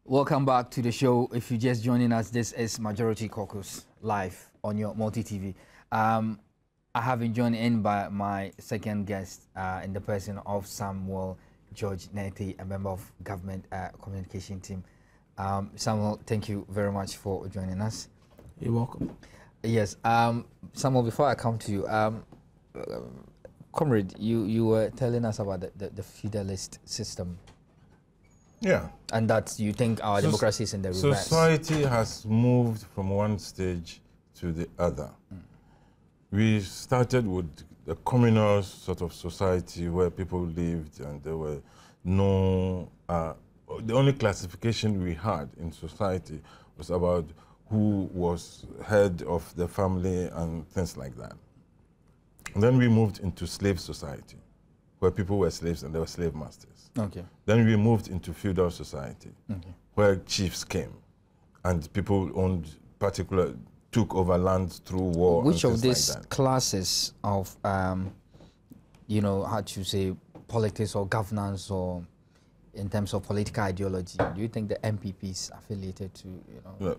Welcome back to the show. If you're just joining us, this is Majority Caucus live on your multi-TV. I have been joined in by my second guest in the person of Samuel George Nete, a member of government communication team. Samuel, thank you very much for joining us. You're welcome. Yes, Samuel, before I come to you, comrade, you were telling us about the feudalist system. Yeah. And that you think our democracy is in the reverse. Society has moved from one stage to the other. We started with the communal sort of society where people lived and there were no... the only classification we had in society was about who was head of the family and things like that. And then we moved into slave society, where people were slaves and they were slave masters. Okay. Then we moved into feudal society, where chiefs came and people took over land through war. Which and of things these like that. classes of, you know, how to say, politics or governance or in terms of political ideology, do you think the MPP is affiliated to, you know?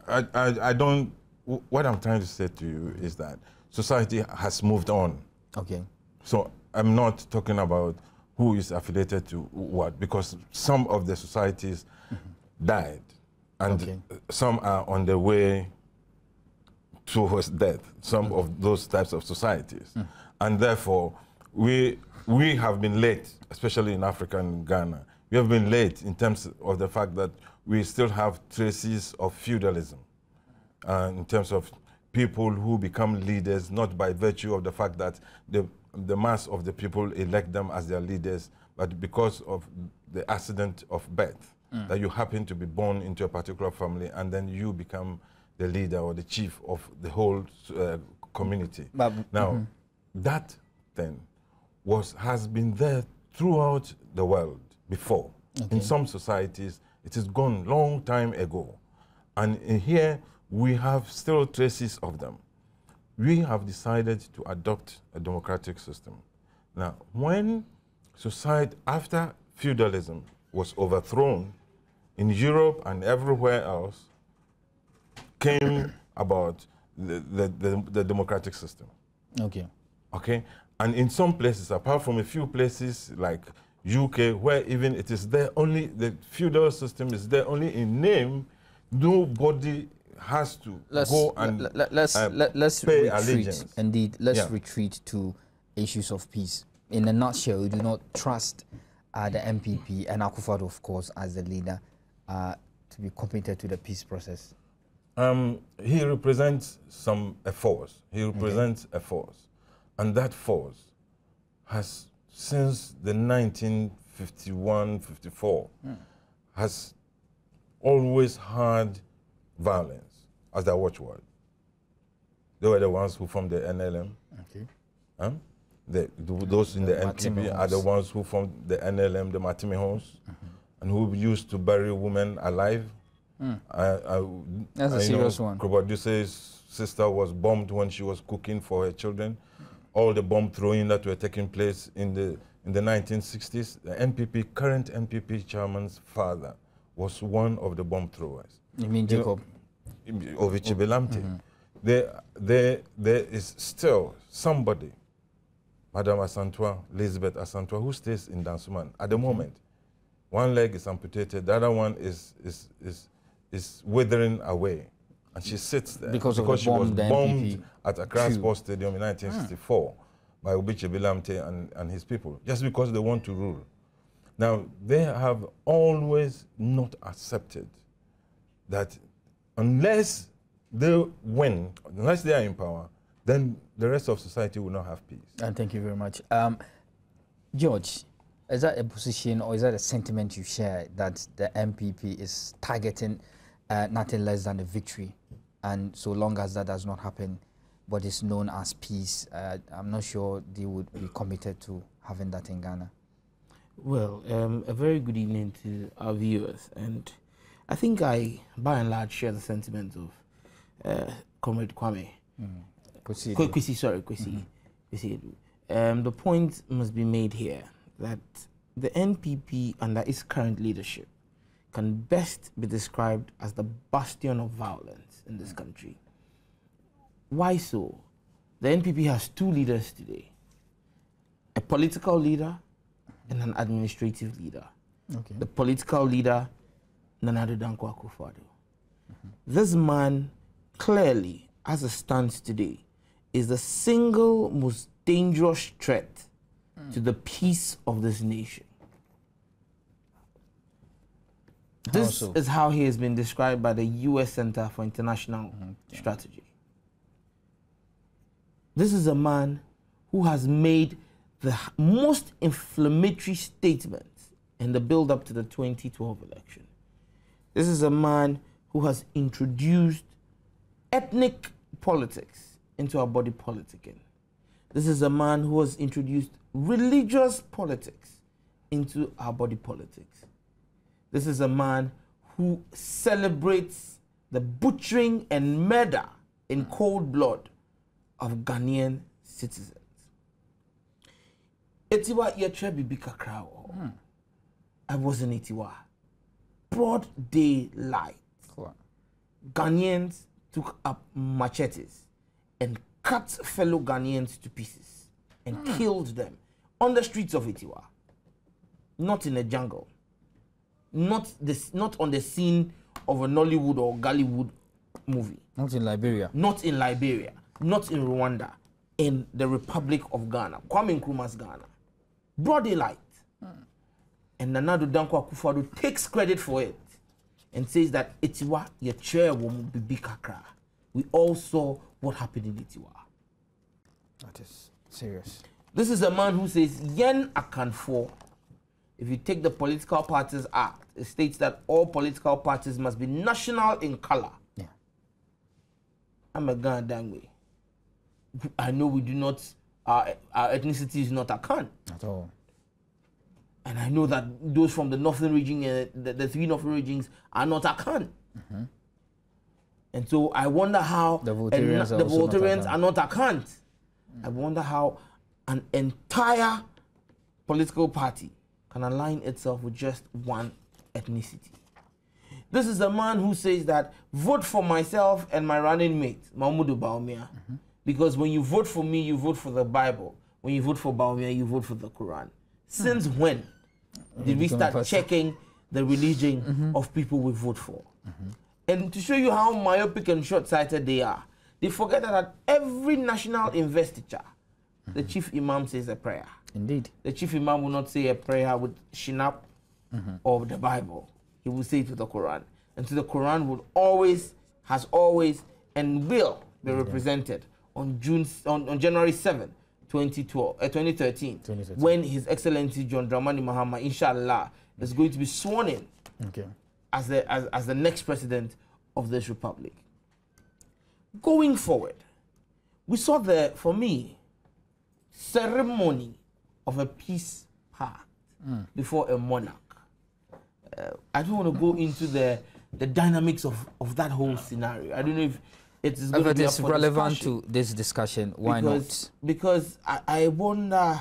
I don't, what I'm trying to say to you is that society has moved on. Okay. So I'm not talking about who is affiliated to what, because some of the societies died and some are on the way towards death, some of those types of societies. And therefore, we have been late, especially in Africa and Ghana. We have been late in terms of the fact that we still have traces of feudalism, in terms of people who become leaders, not by virtue of the fact that the mass of the people elect them as their leaders, but because of the accident of birth, that you happen to be born into a particular family and then you become the leader or the chief of the whole community. But, now, that thing has been there throughout the world before. In some societies, it is gone long time ago. And in here, we have still traces of them. We have decided to adopt a democratic system. Now, when society, after feudalism was overthrown in Europe and everywhere else, came about the democratic system. Okay. And in some places, apart from a few places like UK, where even it is there only, the feudal system is there only in name, nobody has to go and let's pay retreat. allegiance. Indeed, let's retreat to issues of peace. In a nutshell, we do not trust the MPP and Akufo-Addo, of course, as the leader, to be committed to the peace process. He represents a force. He represents a force. And that force has, since the 1951-54, has always had violence as their watchword. They were the ones who formed the NLM. Those in the MPP are the ones who formed the NLM, the Matimihons, and who used to bury women alive. That's a serious one. Kroboduse's sister was bombed when she was cooking for her children. All the bomb throwing that were taking place in the 1960s, the current MPP chairman's father was one of the bomb throwers. You mean Jacob? Ovichibelamte. There is still somebody, Madame Asantwa, Elizabeth Asantwa, who stays in Dansuman at the moment. One leg is amputated, the other one is withering away. And she sits there because she was bombed at Accra Sports Stadium in 1964 by Ovichibelamte and his people, just because they want to rule. Now, they have always not accepted that unless they win, unless they are in power, then the rest of society will not have peace. And thank you very much. George, is that a position or is that a sentiment you share that the MPP is targeting nothing less than a victory? And so long as that does not happen, what is known as peace, I'm not sure they would be committed to having that in Ghana. Well, a very good evening to our viewers. And I think I, by and large, share the sentiment of Comrade Kwame. Kwesi. The point must be made here that the NPP under its current leadership can best be described as the bastion of violence in this country. Why so? The NPP has two leaders today, a political leader and an administrative leader. Okay. The political leader, Nana Addo Dankwa Akufo-Addo. This man clearly, as it stands today, is the single most dangerous threat to the peace of this nation. This is how he has been described by the U.S. Center for International Strategy. This is a man who has made the most inflammatory statements in the build-up to the 2012 election. This is a man who has introduced ethnic politics into our body politicking. This is a man who has introduced religious politics into our body politics. This is a man who celebrates the butchering and murder in cold blood of Ghanaian citizens. Etiwa yetre bibi kakra. I was in Etiwa. Broad daylight. Cool. Ghanaians took up machetes and cut fellow Ghanaians to pieces and killed them on the streets of Etiwa. Not in a jungle. Not on the scene of a Nollywood or Gollywood movie. Not in Liberia. Not in Liberia. Not in Rwanda. In the Republic of Ghana. Kwame Nkrumah's Ghana. Broad daylight. And Nana Addo Dankwa Akufo-Addo takes credit for it and says that Etiwa, your chair will be kakra. We all saw what happened in Etiwa. That is serious. This is a man who says, Yen Akanfo. If you take the Political Parties Act, it states that all political parties must be national in color. Yeah. I'm a Ghana Dangwe. I know we do not, our ethnicity is not Akan. At all. And I know that those from the northern region, the three northern regions, are not Akan. And so I wonder how the Voltarians are not Akan. I wonder how an entire political party can align itself with just one ethnicity. This is a man who says that vote for myself and my running mate, Mahmoud Bawumia, because when you vote for me, you vote for the Bible. When you vote for Bawumia, you vote for the Quran. Since when did we start checking the religion of people we vote for? And to show you how myopic and short-sighted they are, they forget that at every national investiture, the chief imam says a prayer. Indeed. The chief imam will not say a prayer with Shinap or the Bible. He will say it to the Quran. And so the Quran would always, has always, and will be represented on January 7th, 2013, when His Excellency John Dramani Mahama, inshallah, is going to be sworn in as the next president of this republic. Going forward, we saw for me, ceremony of a peace pact before a monarch. I don't want to go into the dynamics of that whole scenario. I don't know if it is going to be relevant to this discussion. Why not? Because I wonder,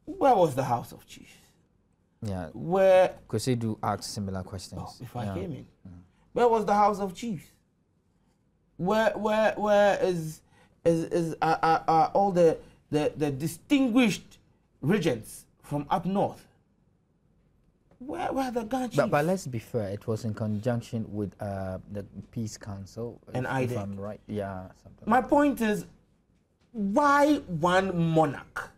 where was the House of Chiefs? Yeah. Where? Because they do ask similar questions. If I came in, where was the House of Chiefs? Where is all the distinguished regents from up north? Where are the Ghana chiefs? But let's be fair, it was in conjunction with the Peace Council. And if I'm right. Yeah. My point is, why one monarch?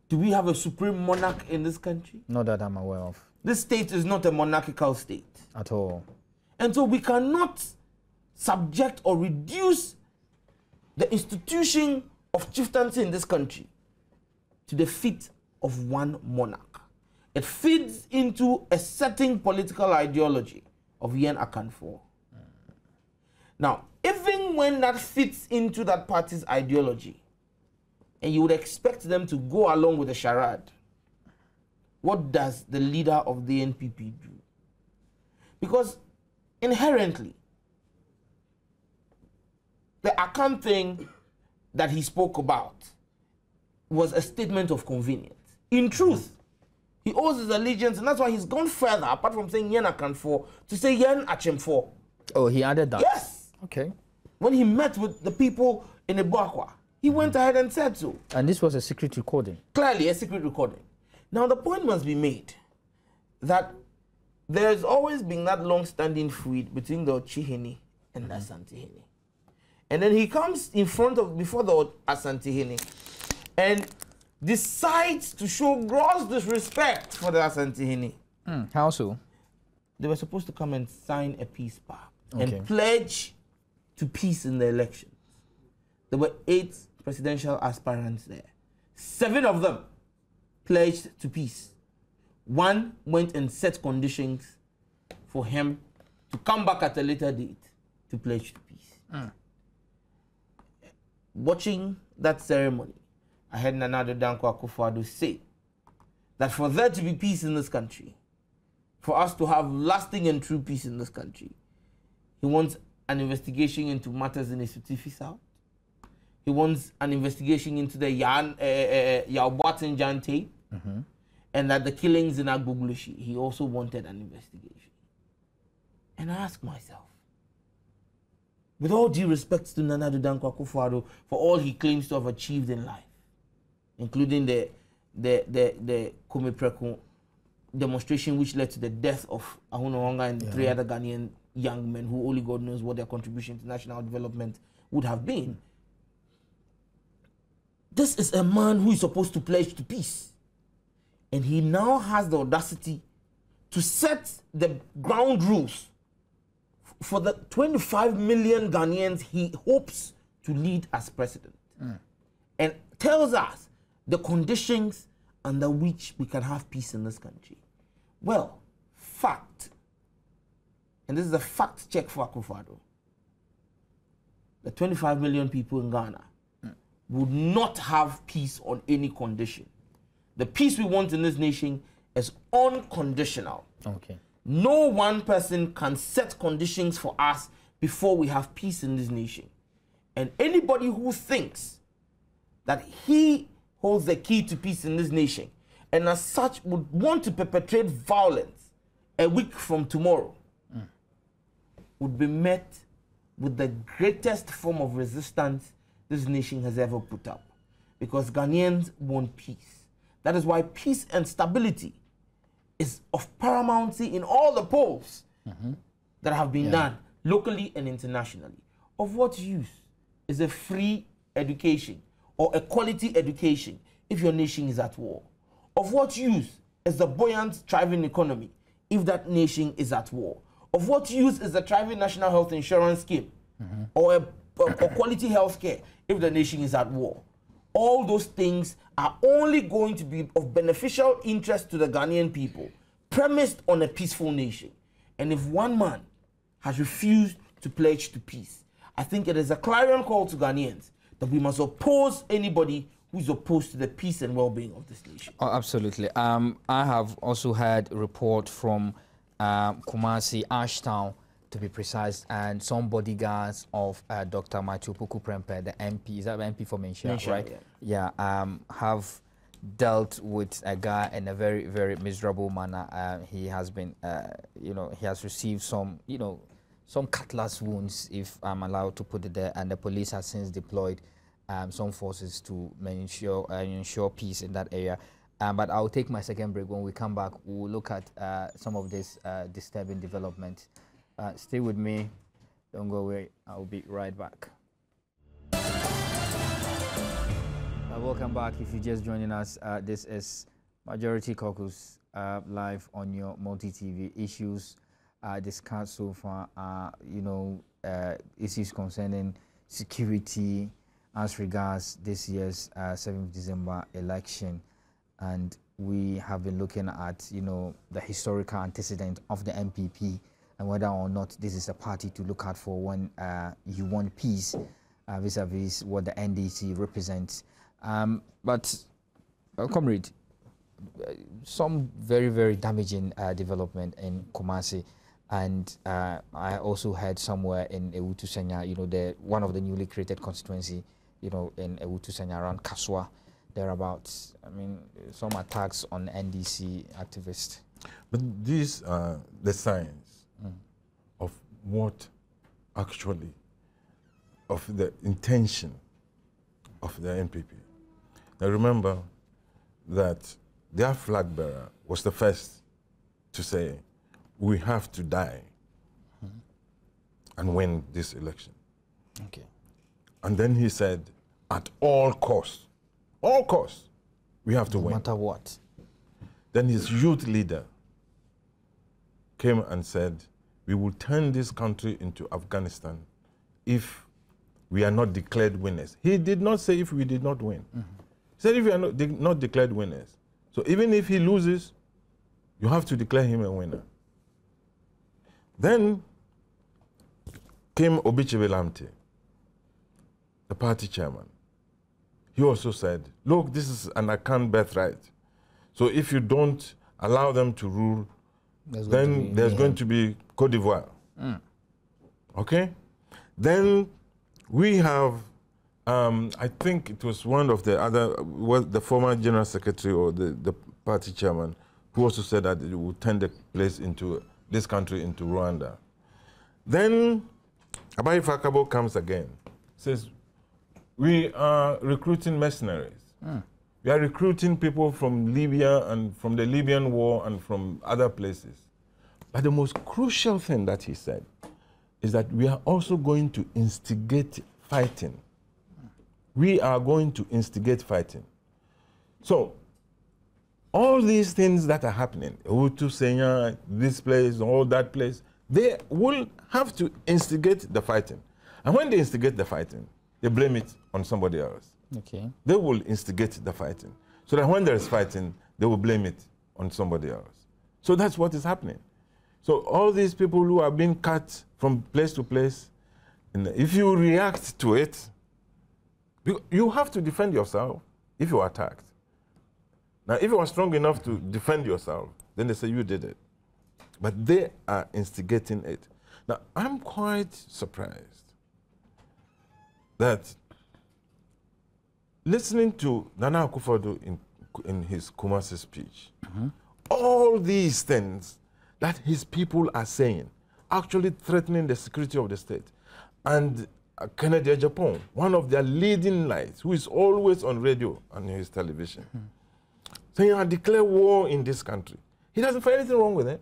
Do we have a supreme monarch in this country? Not that I'm aware of. This state is not a monarchical state. At all. And so we cannot subject or reduce the institution of chieftaincy in this country to the feet of one monarch. It feeds into a certain political ideology of Yen Akanfo. Now, even when that fits into that party's ideology, and you would expect them to go along with the charade, what does the leader of the NPP do? Because inherently, the Akan thing that he spoke about was a statement of convenience. In truth, he owes his allegiance, and that's why he's gone further, apart from saying yen akanfo, to say yen achemfo. Oh, he added that? Yes. Okay. When he met with the people in Ibakwa, he went ahead and said so. And this was a secret recording? Clearly, a secret recording. Now, the point must be made that there's always been that long-standing feud between the Ochihini and the Asantehene. And then he comes before the Asantehene and decides to show gross disrespect for the Asantehene. How so? They were supposed to come and sign a peace pact and pledge to peace in the elections. There were 8 presidential aspirants there. 7 of them pledged to peace. 1 went and set conditions for him to come back at a later date to pledge to peace. Watching that ceremony, I heard Nana Addo Dankwa Akufo-Addo say that for there to be peace in this country, for us to have lasting and true peace in this country, he wants an investigation into matters in Esutifi South. He wants an investigation into the Yawbatin Jan tape, and that the killings in Agboglushi, he also wanted an investigation. And I ask myself, with all due respect to Nana Addo Dankwa Akufo-Addo for all he claims to have achieved in life, including the Komepreku demonstration which led to the death of Ahunna Wanga and 3 other Ghanaian young men who only God knows what their contribution to national development would have been. This is a man who is supposed to pledge to peace. And he now has the audacity to set the ground rules for the 25 million Ghanaians he hopes to lead as president. And tells us the conditions under which we can have peace in this country. Well, fact, and this is a fact check for Akufo-Addo, the 25 million people in Ghana would not have peace on any condition. The peace we want in this nation is unconditional. Okay. No one person can set conditions for us before we have peace in this nation. And anybody who thinks that he holds the key to peace in this nation and as such would want to perpetrate violence a week from tomorrow would be met with the greatest form of resistance this nation has ever put up. Because Ghanaians want peace. That is why peace and stability is of paramountcy in all the polls that have been done locally and internationally. Of what use is a free education or a quality education if your nation is at war? Of what use is the buoyant, thriving economy if that nation is at war? Of what use is the thriving national health insurance scheme or quality health care if the nation is at war? All those things are only going to be of beneficial interest to the Ghanaian people, premised on a peaceful nation. And if one man has refused to pledge to peace, I think it is a clarion call to Ghanaians that we must oppose anybody who is opposed to the peace and well-being of this nation. Oh, absolutely. I have also heard a report from Kumasi, Ashtown, to be precise, and some bodyguards of Dr. Matthew Puku Prempeh, the MP, is that MP for Menchia, right? Yeah, have dealt with a guy in a very, very miserable manner. He has been, he has received some, some cutlass wounds, if I'm allowed to put it there, and the police has since deployed some forces to ensure peace in that area. But I'll take my second break. When we come back, we'll look at some of this disturbing development. Stay with me. Don't go away. I'll be right back. Welcome back. If you're just joining us, this is Majority Caucus live on your multi-TV. Issues discussed so far are, issues concerning security as regards this year's 7th December election. And we have been looking at, the historical antecedent of the MPP and whether or not this is a party to look out for when you want peace vis-a-vis what the NDC represents. But, comrade, some very, very damaging development in Kumasi. And I also heard somewhere in Ewutu Senya, one of the newly created constituency, in Ewutu Senya around Kaswa, thereabouts. I mean, some attacks on NDC activists. But these are the signs of what actually, of the intention of the NPP. Now remember that their flag bearer was the first to say, we have to die and win this election. Okay. And then he said, at all costs, we have to win. No matter what. Then his youth leader came and said, we will turn this country into Afghanistan if we are not declared winners. He did not say if we did not win. He said if we are not declared winners. So even if he loses, you have to declare him a winner. Then came Obichebe Lamte, the party chairman. He also said, look, this is an Akan birthright. So if you don't allow them to rule, then there's going to be Côte d'Ivoire. Okay? Then we have, I think it was one of the other, the former general secretary or the party chairman, who also said that it would turn the place into, this country into Rwanda. Then Abayi Fakabo comes again, says, we are recruiting mercenaries. We are recruiting people from Libya and from the Libyan war and from other places. But the most crucial thing that he said is that we are also going to instigate fighting. We are going to instigate fighting. So, all these things that are happening, Hutu, Senya, this place, all that place, they will have to instigate the fighting. And when they instigate the fighting, they blame it on somebody else. Okay. They will instigate the fighting. So that when there is fighting, they will blame it on somebody else. So that's what is happening. So all these people who are being cut from place to place, if you react to it, you have to defend yourself if you are attacked. Now, if you are strong enough to defend yourself, then they say you did it. But they are instigating it. Now, I'm quite surprised that listening to Nana Akufo-Addo in his Kumasi speech, all these things that his people are saying, actually threatening the security of the state. And Kennedy Japan, one of their leading lights, who is always on radio and his television, saying, I declare war in this country. He doesn't find anything wrong with it.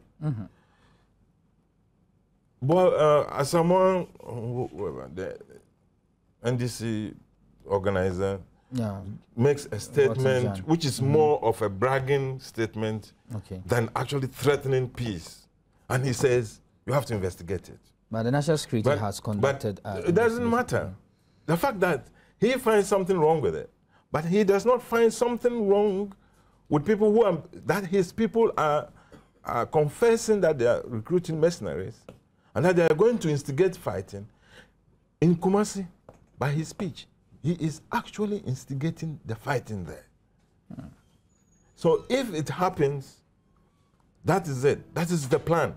But as someone, the NDC organizer, makes a statement which is more of a bragging statement than actually threatening peace. And he says, you have to investigate it. But the national security has conducted... But it doesn't matter. The fact that he finds something wrong with it, but he does not find something wrong with people who are... that his people are confessing that they are recruiting mercenaries and that they are going to instigate fighting in Kumasi by his speech. He is actually instigating the fighting there. So if it happens, that is it. That is the plan.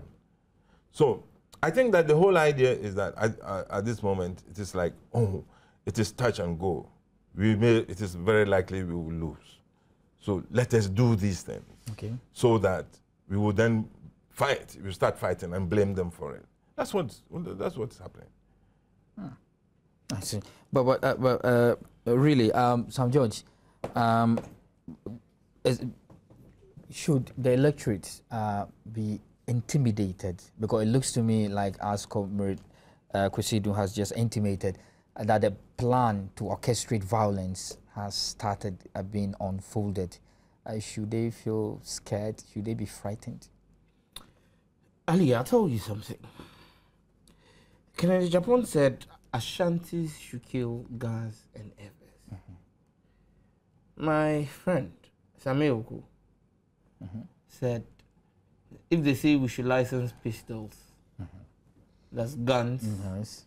So I think that the whole idea is that at this moment, it is like, oh, it is touch and go. It is very likely we will lose. So let us do these things so that we will then fight. We start fighting and blame them for it. That's what's happening. I see. But really, Sam George, should the electorate be intimidated? Because it looks to me like, as Comrade Kwesidu has just intimated, that the plan to orchestrate violence has started being unfolded. Should they feel scared? Should they be frightened? Ali, I'll tell you something. Kennedy Japan said, Ashantis should kill guns and Evers. My friend, Samuel Oku, said, if they say we should license pistols, that's guns,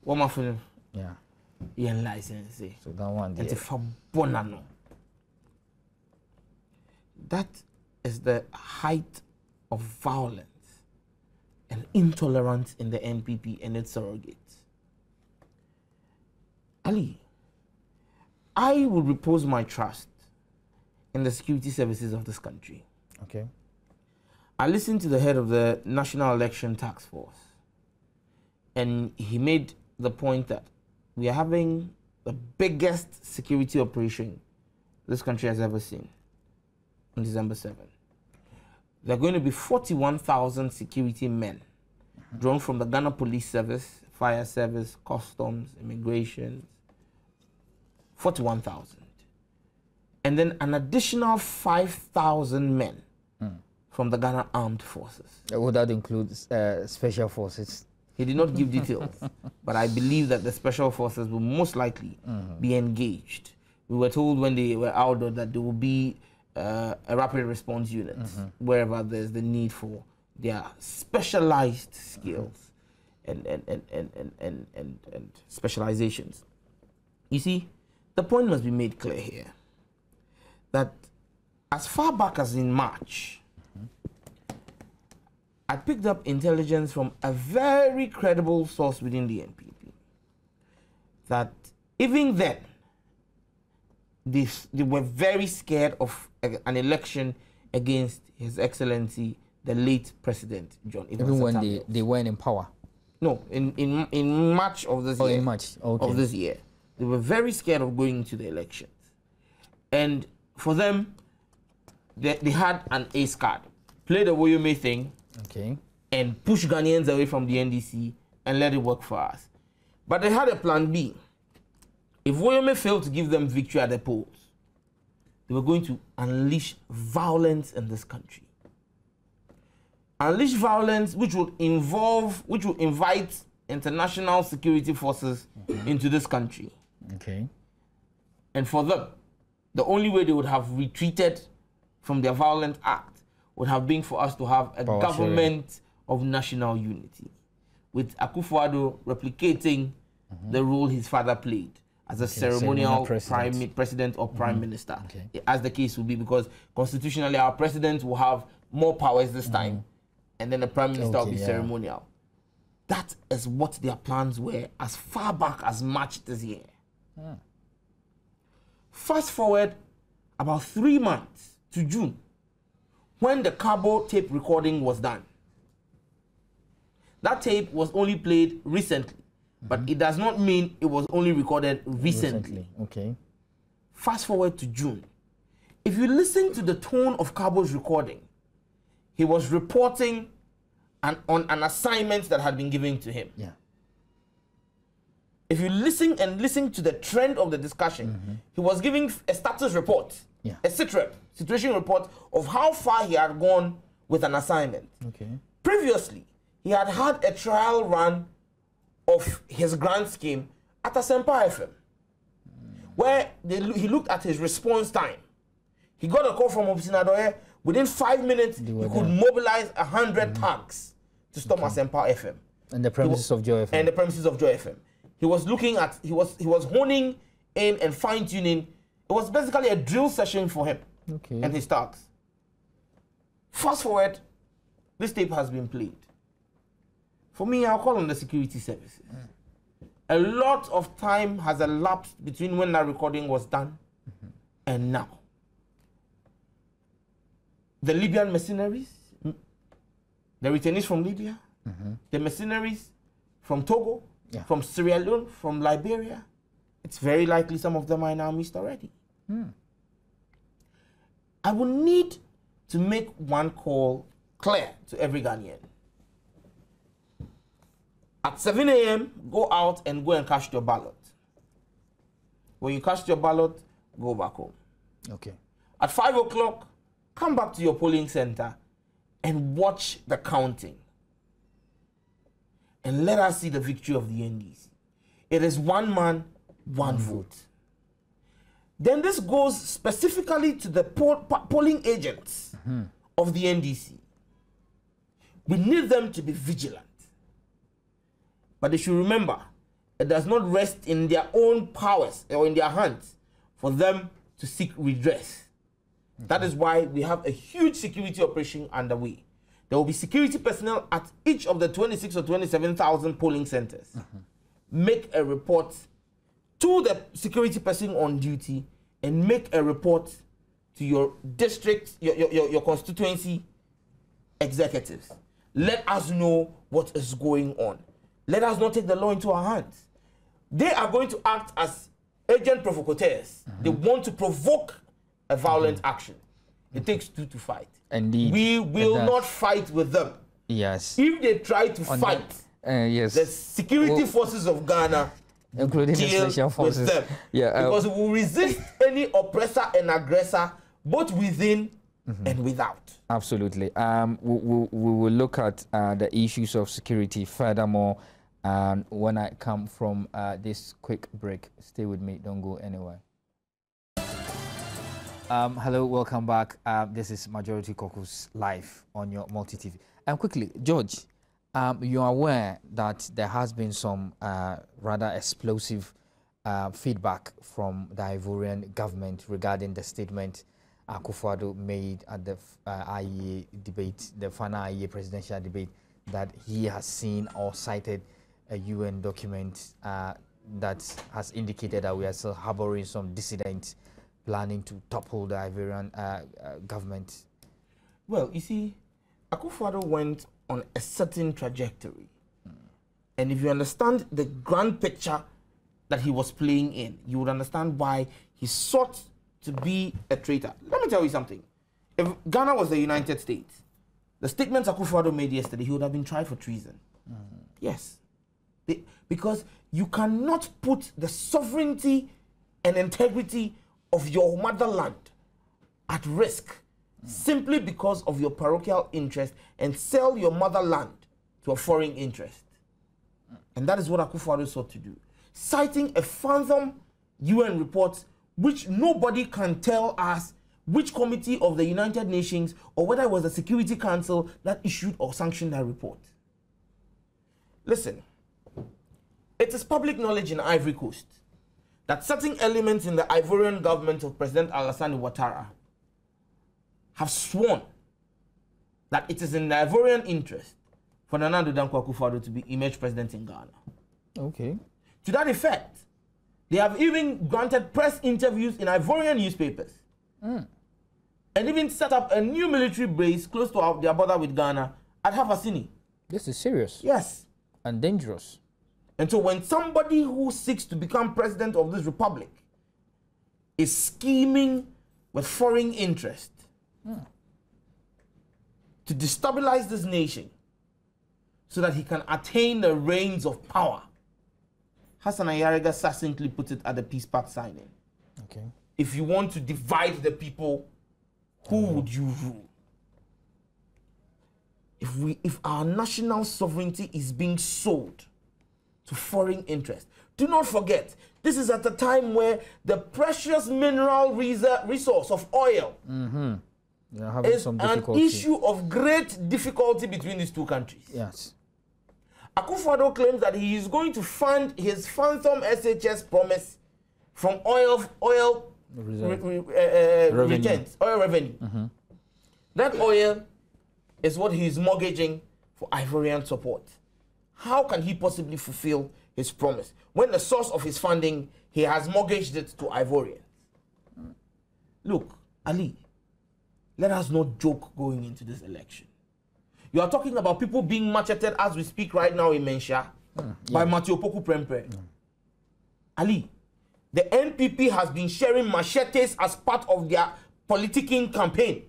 what my friend? Yeah. You license. So that one, it's a bonano. That is the height of violence and intolerance in the NPP and its surrogates. Ali, I would repose my trust in the security services of this country. Okay. I listened to the head of the National Election Task Force, and he made the point that we are having the biggest security operation this country has ever seen on December 7th. There are going to be 41,000 security men drawn from the Ghana Police Service, Fire Service, Customs, Immigration, 41,000. And then an additional 5,000 men from the Ghana Armed Forces. Would that include special forces? He did not give details, but I believe that the special forces will most likely be engaged. We were told when they were out that there will be a rapid response unit wherever there's the need for their specialized skills and specializations. You see, the point must be made clear here that as far back as in March, I picked up intelligence from a very credible source within the NPP that even then, they were very scared of an election against His Excellency, the late President John. Even when they weren't in power? No, in March of this year. In March, okay. Of this year. They were very scared of going into the elections. And for them, they had an ace card. Play the Woyome thing. Okay. And push Ghanaians away from the NDC and let it work for us. But they had a plan B. If Woyome failed to give them victory at the polls, they were going to unleash violence in this country. Unleash violence which will invite international security forces into this country. Okay. And for them, the only way they would have retreated from their violent act would have been for us to have a government of national unity, with Akufo-Addo replicating the role his father played as a ceremonial president or prime minister, as the case will be, because constitutionally our president will have more powers this time, and then the prime minister will be ceremonial. That is what their plans were as far back as March this year. Fast forward about 3 months to June, when the Cabo tape recording was done. That tape was only played recently, but it does not mean it was only recorded recently. Okay. Fast forward to June. If you listen to the tone of Cabo's recording, he was reporting on an assignment that had been given to him. Yeah. If you listen to the trend of the discussion, he was giving a status report, a SITREP, situation report of how far he had gone with an assignment. Okay. Previously, he had had a trial run of his grant scheme at Asempa FM, where he looked at his response time. He got a call from Obsinadoye. Within 5 minutes, he could mobilize 100 tanks to stop Asempa FM. And the premises of Joy FM. And the premises of Joy FM. He was looking at, he was honing in and fine-tuning. It was basically a drill session for him and his tasks. Fast forward, this tape has been played. For me, I'll call on the security services. A lot of time has elapsed between when that recording was done and now. The Libyan mercenaries, the returnees from Libya, the mercenaries from Togo, from Sierra Leone, from Liberia, it's very likely some of them are in our midst already. I will need to make one call clear to every Ghanaian. At 7 a.m., go out and go and cast your ballot. When you cast your ballot, go back home. Okay. At 5 o'clock, come back to your polling center and watch the counting. And let us see the victory of the NDC. It is one man, one vote. Then this goes specifically to the polling agents of the NDC. We need them to be vigilant. But they should remember, it does not rest in their own powers or in their hands for them to seek redress. That is why we have a huge security operation underway. There will be security personnel at each of the 26 or 27,000 polling centers. Make a report to the security person on duty and make a report to your district, your constituency executives. Let us know what is going on. Let us not take the law into our hands. They are going to act as agent provocateurs. They want to provoke a violent action. It takes two to fight. Indeed. We will not fight with them. Yes. If they try to fight, yes, the security forces of Ghana, including the special forces, with them. Yeah, because we will resist any oppressor and aggressor, both within and without. Absolutely. We will look at the issues of security furthermore, and when I come from this quick break. Stay with me. Don't go anywhere. Hello, welcome back. This is Majority Caucus live on your multi-TV. And quickly, George, you are aware that there has been some rather explosive feedback from the Ivorian government regarding the statement Akufo-Addo made at the IEA debate, the final IEA presidential debate, that he has seen or cited a UN document that has indicated that we are still harboring some dissidents planning to topple the Ivorian government. Well, you see, Akufo-Addo went on a certain trajectory. And if you understand the grand picture that he was playing in, you would understand why he sought to be a traitor. Let me tell you something. If Ghana was the United States, the statements Akufo-Addo made yesterday, he would have been tried for treason. Yes. Because you cannot put the sovereignty and integrity of your motherland at risk simply because of your parochial interest and sell your motherland to a foreign interest. And that is what Akufo-Addo sought to do. Citing a phantom UN report which nobody can tell us which committee of the United Nations or whether it was the Security Council that issued or sanctioned that report. Listen, it is public knowledge in Ivory Coast that certain elements in the Ivorian government of President Alassane Ouattara have sworn that it is in the Ivorian interest for Nana Addo Dankwa Akufo-Addo to be emerged president in Ghana. Okay. To that effect, they have even granted press interviews in Ivorian newspapers and even set up a new military base close to their border with Ghana at Hafasini. This is serious. Yes. And dangerous. And so when somebody who seeks to become president of this republic is scheming with foreign interest to destabilize this nation so that he can attain the reins of power, Hassan Ayariga succinctly put it at the Peace Pact signing. Okay. If you want to divide the people, who would you rule? If our national sovereignty is being sold to foreign interest, do not forget, this is at a time where the precious mineral resource of oil is an issue of great difficulty between these two countries. Yes. Akufo-Addo claims that he is going to fund his phantom SHS promise from oil returns, oil revenue. That oil is what he is mortgaging for Ivorian support. How can he possibly fulfill his promise when the source of his funding, he has mortgaged it to Ivorians? Look, Ali, let us not joke going into this election. You are talking about people being macheted as we speak right now in Mensha by Matthew Poku Prempeh. Ali, the NPP has been sharing machetes as part of their politicking campaign.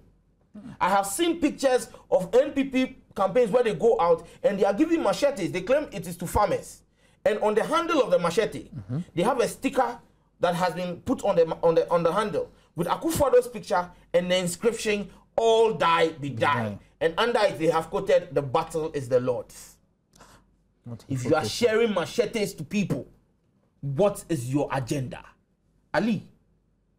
I have seen pictures of NPP campaigns where they go out and they are giving machetes. They claim it is to farmers. And on the handle of the machete, they have a sticker that has been put on the handle with Akufo-Addo's picture and the inscription, "All die, be die." And under it, they have quoted, "The battle is the Lord's." If you are sharing machetes to people, what is your agenda? Ali,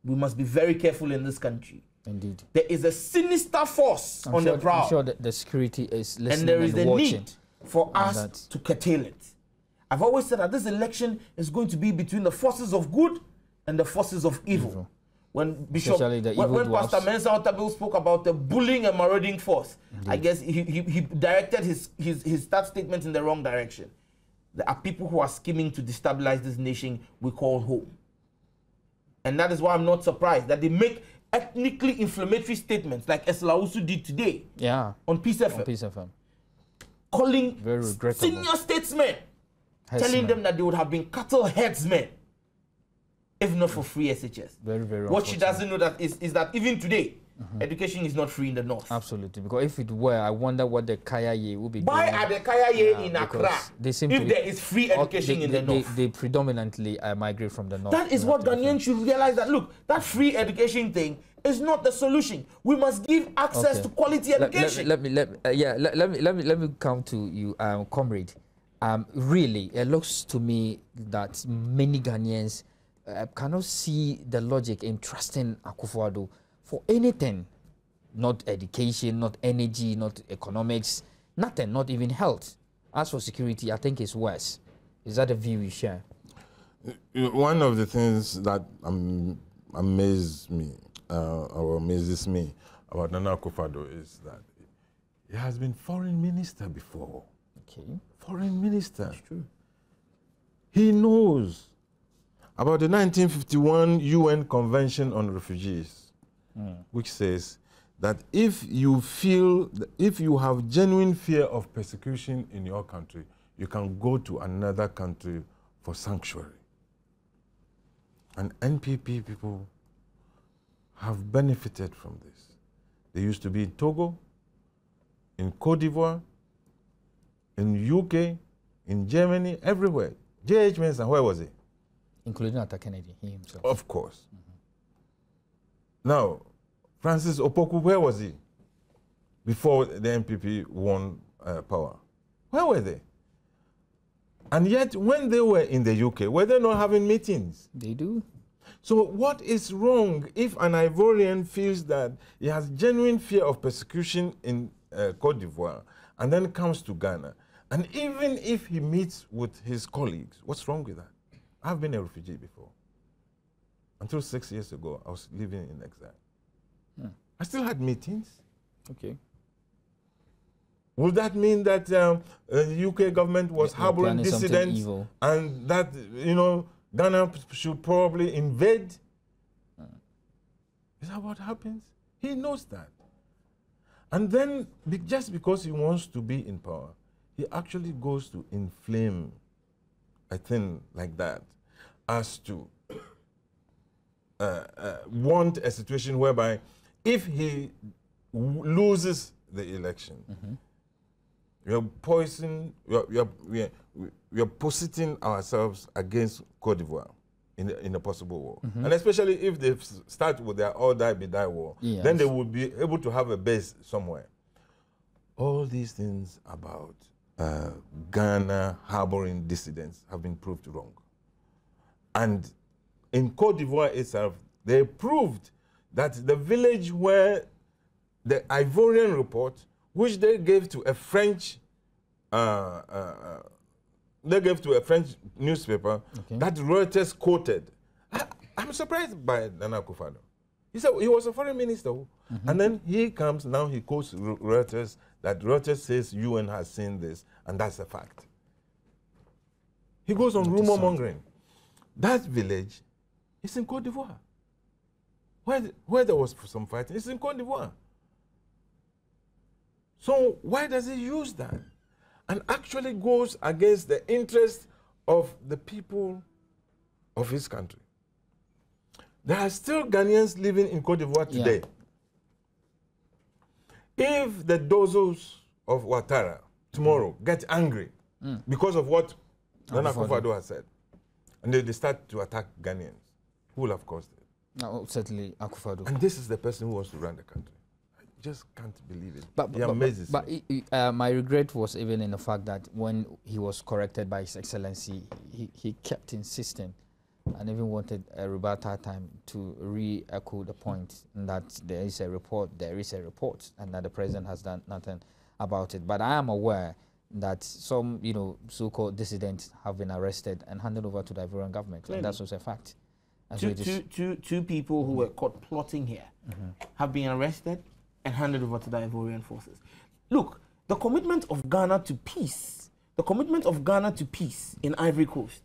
we must be very careful in this country. Indeed. There is a sinister force on the prowl. I'm sure that the security is listening and there is a watching need for us to curtail it. I've always said that this election is going to be between the forces of good and the forces of evil. When Pastor Mensah Otabil spoke about the bullying and marauding force, I guess he directed his start statement in the wrong direction. there are people who are scheming to destabilize this nation we call home. And that is why I'm not surprised that they make ethnically inflammatory statements like Eslausu did today on Peace FM. Calling very regrettable senior statesmen, telling them that they would have been cattle headsmen if not for free SHS. Very, very what she doesn't know that is that even today, education is not free in the north. Absolutely, because if it were, I wonder what the Kayaye will be. Why are the Kayaye in Accra if there is free education in the north? They predominantly migrate from the north. That is what Ghanaians should realize, that look, that free education thing is not the solution. We must give access to quality education. Let me come to you, comrade. Really, it looks to me that many Ghanaians cannot see the logic in trusting Akufo-Addo for anything, not education, not energy, not economics, nothing, not even health. As for security, I think it's worse. Is that a view you share? One of the things that amazes me about Nana Akufo-Addo is that he has been foreign minister before. Okay. Foreign minister. That's true. He knows about the 1951 UN Convention on Refugees, which says that if you have genuine fear of persecution in your country, you can go to another country for sanctuary. And NPP people have benefited from this. They used to be in Togo, in Cote d'Ivoire, in UK, in Germany, everywhere. J.H. Mensah, where was he? Including Atta Kennedy, he himself. Of course. Now, Francis Opoku, where was he before the NPP won power? Where were they? And yet, when they were in the UK, were they not having meetings? They do. So what is wrong if an Ivorian feels that he has genuine fear of persecution in Cote d'Ivoire and then comes to Ghana? And even if he meets with his colleagues, what's wrong with that? I've been a refugee before. Until 6 years ago, I was living in exile. I still had meetings. Okay. Would that mean that the UK government was harboring dissidents and that, Ghana should probably invade? Is that what happens? He knows that. And then, just because he wants to be in power, he actually goes to inflame a thing like that as to want a situation whereby if he loses the election, you're positioning ourselves against Cote d'Ivoire in a possible war. And especially if they start with their all die be die war, then they will be able to have a base somewhere. All these things about Ghana harboring dissidents have been proved wrong. And in Cote d'Ivoire itself, they proved that the village where the Ivorian report, which they gave to a French, newspaper, that Reuters quoted. I'm surprised by Nana Akufo-Addo. He said he was a foreign minister, and then he comes now. He quotes Reuters that Reuters says UN has seen this, and that's a fact. He goes on rumor mongering. That village is in Cote d'Ivoire. Where there was some fighting, it's in Cote d'Ivoire. So why does he use that? And actually goes against the interest of the people of his country. There are still Ghanaians living in Cote d'Ivoire today. If the Dozos of Ouattara tomorrow get angry because of what Nana Akufo-Addo has said, and they start to attack Ghanaians, who will have caused it? No, certainly Akufo-Addo. And this is the person who wants to run the country. I just can't believe it. He amazes me. But my regret was even in the fact that when he was corrected by His Excellency, he kept insisting and even wanted a rebuttal time to re-echo the point that there is a report, and that the president has done nothing about it. But I am aware that some, so-called dissidents have been arrested and handed over to the Ivorian government, and that's also a fact. Two people who were caught plotting here have been arrested and handed over to the Ivorian forces. Look, the commitment of Ghana to peace, the commitment of Ghana to peace in Ivory Coast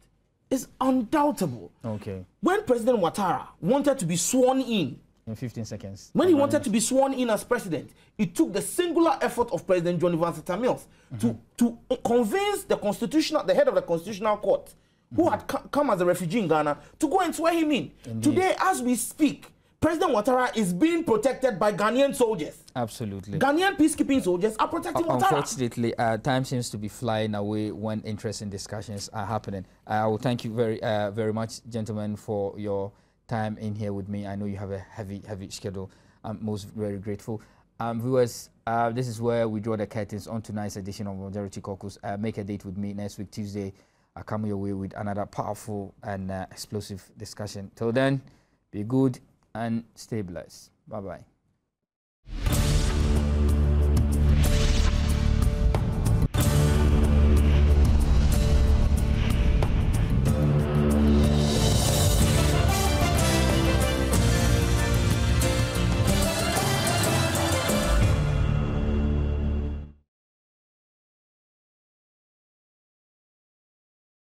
is undoubtable. Okay. When President Ouattara wanted to be sworn in 15 seconds. When he wanted to be sworn in as president, it took the singular effort of President John Evans Atta Mills to convince the head of the Constitutional Court, who had come as a refugee in Ghana, to go and swear him in. Indeed. Today, as we speak, President Ouattara is being protected by Ghanaian soldiers. Absolutely. Ghanaian peacekeeping soldiers are protecting Ouattara. Unfortunately, time seems to be flying away when interesting discussions are happening. I will thank you very much, gentlemen, for your time in here with me. I know you have a heavy schedule. I'm most very grateful. Viewers, this is where we draw the curtains on tonight's edition of Majority Caucus. Make a date with me next week, Tuesday. I'll come your way with another powerful and explosive discussion. Till then, be good and stay blessed. Bye-bye.